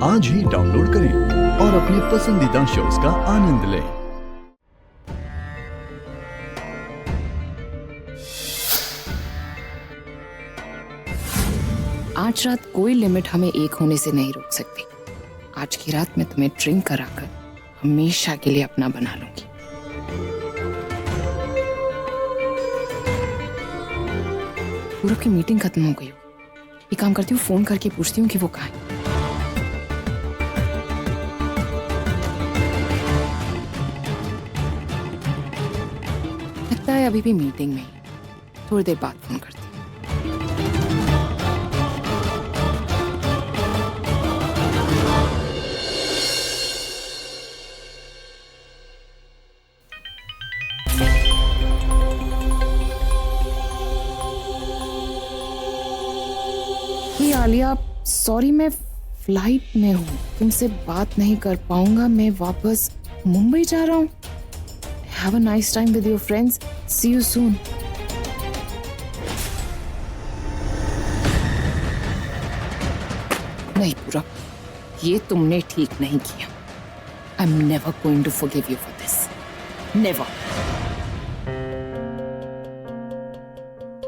आज ही डाउनलोड करें और अपने पसंदीदा शोज का आनंद लें। आज रात कोई लिमिट हमें एक होने से नहीं रोक सकती। आज की रात मैं तुम्हें ड्रिंक कराकर हमेशा के लिए अपना बना लूंगी। पूरब की मीटिंग खत्म हो गई हो। एक काम करती हूँ, फोन करके पूछती हूँ कि वो कहाँ है। लगता है अभी भी मीटिंग में ही। थोड़ी देर बाद फोन करती हूँ। आलिया, सॉरी, मैं फ्लाइट में हूँ, तुमसे बात नहीं कर पाऊंगा। मैं वापस मुंबई जा रहा हूँ। Have a nice time with your friends, see you soon. नहीं पूरब, ये तुमने ठीक नहीं किया। I am never going to forgive you for this, never.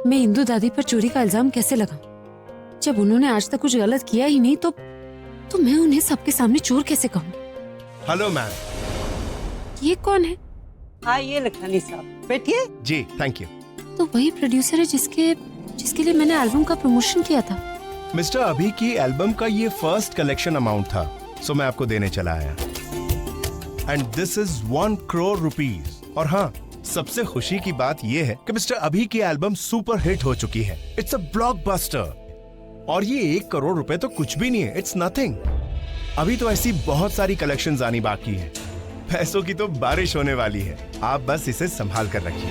मैं इंदु दादी पर चोरी का इल्जाम कैसे लगाऊं? जब उन्होंने आज तक कुछ गलत किया ही नहीं तो मैं उन्हें सबके सामने चोर कैसे कहूँ? Hello ma'am. ये कौन है? हाँ, ये लखानी साहब, बैठिए। जी थैंक यू। तो वही प्रोड्यूसर है जिसके लिए मैंने एल्बम का प्रमोशन किया था। मिस्टर अभी की एल्बम का ये फर्स्ट कलेक्शन अमाउंट था, सो मैं आपको देने चला आया। And this is 1 crore rupees. और हाँ, सबसे खुशी की बात ये है कि मिस्टर अभी की एल्बम सुपर हिट हो चुकी है। It's a blockbuster. और ये 1 करोड़ रुपए तो कुछ भी नहीं है, इट्स नथिंग। अभी तो ऐसी बहुत सारी कलेक्शंस आनी बाकी है। पैसों की तो बारिश होने वाली है, आप बस इसे संभाल कर रखिए।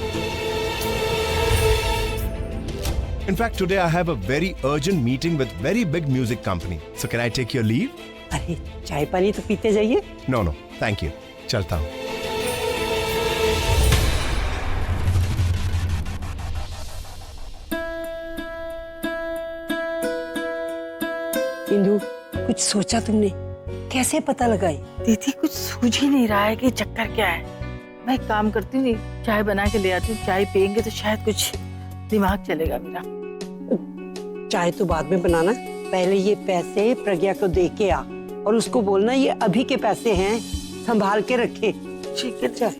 In fact today I have a very urgent meeting with very big music company, so can I take your leave? अरे चाय पानी तो पीते जाइए। नो नो थैंक यू, चलता हूँ। इंदु, कुछ सोचा तुमने? कैसे पता लगाई? दीदी, कुछ सूझ ही नहीं रहा है कि चक्कर क्या है। मैं एक काम करती हूँ, चाय बना के ले आती हूँ। चाय पियेंगे तो शायद कुछ दिमाग चलेगा मेरा। चाय तो बाद में बनाना, पहले ये पैसे प्रज्ञा को दे के आ और उसको बोलना ये अभी के पैसे हैं, संभाल के रखे। ठीक है। चल।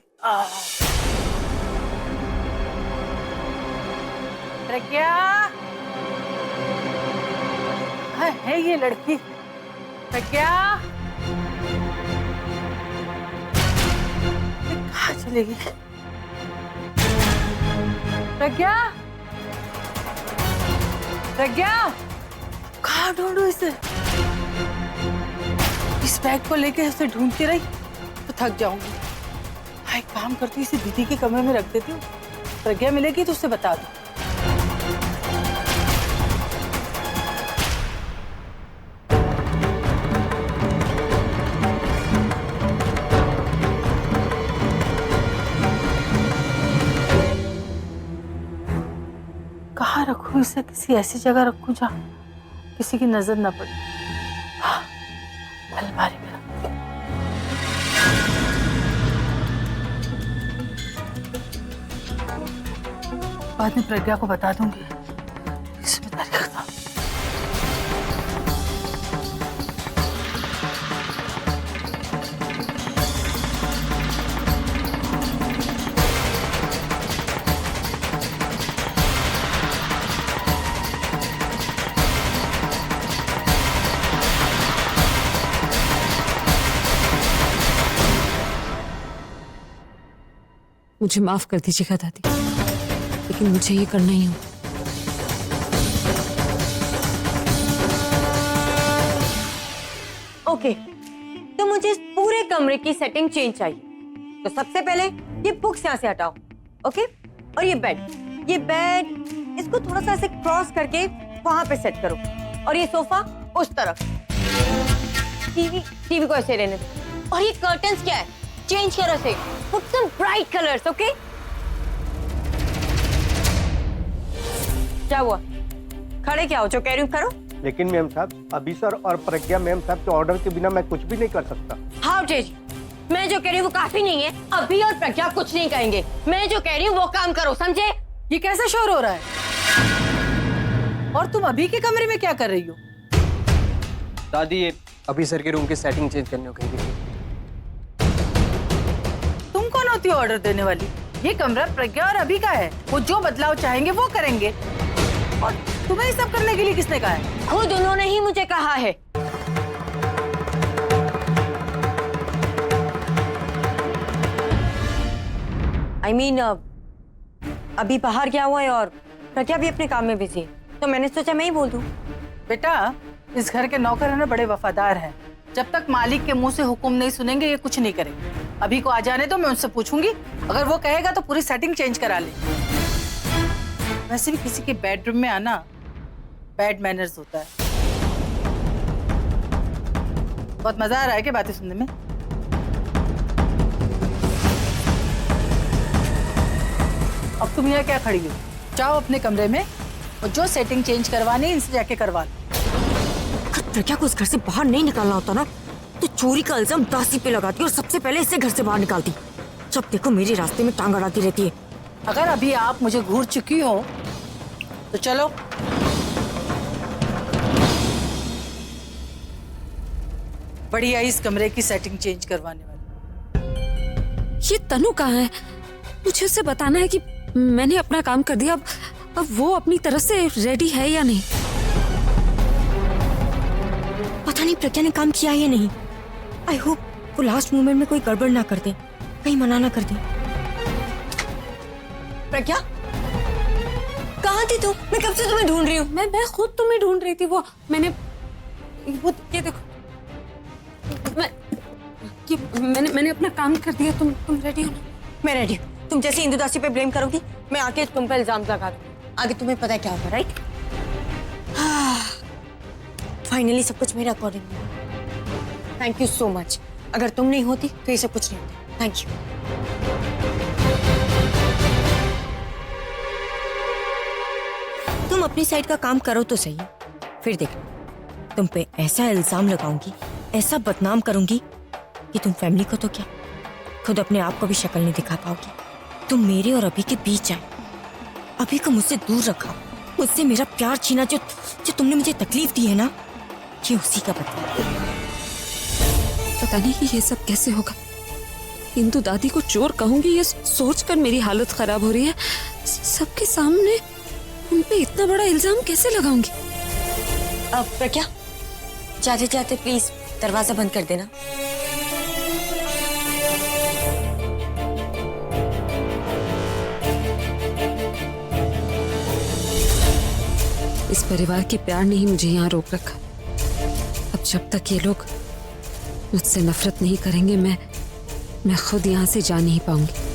प्रज्ञा है ये लड़की। प्रज्ञा कहाँ चलेगी? प्रज्ञा, प्रज्ञा, कहाँ ढूंढूं इसे? इस बैग को लेके उसे ढूंढती रही तो थक जाऊंगी। एक काम करती हूँ, इसे दीदी के कमरे में रख देती हूँ। प्रज्ञा मिलेगी तो उसे बता दो। कहाँ रखूं इसे? किसी ऐसी जगह रखूं जहाँ किसी की नजर न पड़े। हाँ, अलमारी में रखूं। बाद में प्रज्ञा को बता दूंगी। जिम्मेदारी खत्म। मुझे माफ कर दीजिएगा दादी, लेकिन मुझे ये करना ही हो। ओके, तो मुझे इस पूरे कमरे की सेटिंग चेंज चाहिए। तो सबसे पहले ये बुक्स यहाँ से हटाओ, ओके? और ये बेड इसको थोड़ा सा ऐसे क्रॉस करके वहां पे सेट करो। और ये सोफा उस तरफ। टीवी को ऐसे रहने दो। और ये कर्टन्स क्या है, चेंज करो से, put some bright colours, okay? क्या हुआ? खड़े क्या हो? जो कह रही हूँ करो। लेकिन मैम साहब अभी सर और प्रज्ञा मैम साहब के ऑर्डर के बिना मैं कुछ भी नहीं कर सकता। हाउ डेयर, मैं जो कह रही हूँ वो काफी नहीं है। अभी और प्रज्ञा कुछ नहीं कहेंगे। मैं जो कह रही हूँ वो काम करो, समझे? ये कैसा शोर हो रहा है? और तुम अभी के कमरे में क्या कर रही हो? दादी ये अभी सर के रूम की सेटिंग चेंज करने को कही थी। तुम कौन होती हो ऑर्डर देने वाली? ये कमरा प्रज्ञा और अभी का है। वो जो बदलाव चाहेंगे वो करेंगे। और तुम्हें ये सब करने के लिए किसने कहा है? खुद उन्होंने ही मुझे कहा है। I mean, अभी बाहर गया हुआ है और प्रज्ञा भी अपने काम में बिजी है, तो मैंने सोचा मैं ही बोल दूं। बेटा, इस घर के नौकर है ना, बड़े वफादार हैं। जब तक मालिक के मुंह से हुक्म नहीं सुनेंगे ये कुछ नहीं करेंगे। अभी को आ जाने दो, मैं उनसे पूछूंगी। अगर वो कहेगा तो पूरी सेटिंग चेंज करा ले। वैसे भी किसी के बेडरूम में आना बैड मैनर्स होता है। बहुत मजा आ रहा है क्या बातें सुनने में? अब तुम यहाँ क्या खड़ी हो? जाओ अपने कमरे में और जो सेटिंग चेंज करवानी है इनसे जाके करवा लो। अगर प्रज्ञा को इस घर से बाहर नहीं निकालना होता ना, तो चोरी का इल्जाम दासी पे लगाती और सबसे पहले इसे घर से बाहर निकालती। जब देखो मेरे रास्ते में टांग अड़ाती रहती है। अगर अभी आप मुझे घूर चुकी हो तो चलो। बढ़िया, इस कमरे की सेटिंग चेंज करवाने वाली। ये तनु कहाँ है? मुझे उसे बताना है कि मैंने अपना काम कर दिया। अब वो अपनी तरफ से रेडी है या नहीं। पता नहीं प्रज्ञा ने काम किया या नहीं। आई होप वो लास्ट मोमेंट में कोई गड़बड़ ना कर दे, कहीं मना ना कर दे। प्रज्ञा, कहाँ थी तू? मैं कब से तुम्हें ढूंढ रही हूँ। मैं खुद तुम्हें ढूंढ रही थी। वो ये देखो, मैंने अपना काम कर दिया। तुम रेडी हो ना? मैं रेडी हूँ। तुम जैसे इंदु दासी पे ब्लेम करोगी, मैं आके तुम पे इल्जाम लगा दूँ। आगे तुम्हें पता है क्या होगा, राइट? फाइनली सब कुछ मेरे according. Thank you so much. अगर तुम नहीं होती तो ये सब कुछ नहीं होता। Thank you. तुम अपनी साइड का काम करो तो सही, फिर देखना तुम पे ऐसा इल्जाम लगाऊंगी, ऐसा बदनाम करूंगी कि तुम फैमिली को तो क्या, खुद अपने आप को भी शक्ल नहीं दिखा पाओगी। तुम मेरे और अभी के बीच आए, अभी को मुझसे दूर रखा, मुझसे मेरा प्यार छीना, जो तुमने मुझे तकलीफ दी है ना, ये उसी का बदला। पता नहीं कि ये सब कैसे होगा। इंदु दादी को चोर कहूंगी, ये सोचकर मेरी हालत खराब हो रही है। सबके सामने उन पे इतना बड़ा इल्जाम कैसे लगाऊंगी? अब प्रज्ञा, जाते जाते प्लीज दरवाजा बंद कर देना। इस परिवार के प्यार ने ही मुझे यहाँ रोक रखा। अब जब तक ये लोग मुझसे नफरत नहीं करेंगे, मैं खुद यहाँ से जा नहीं पाऊंगी।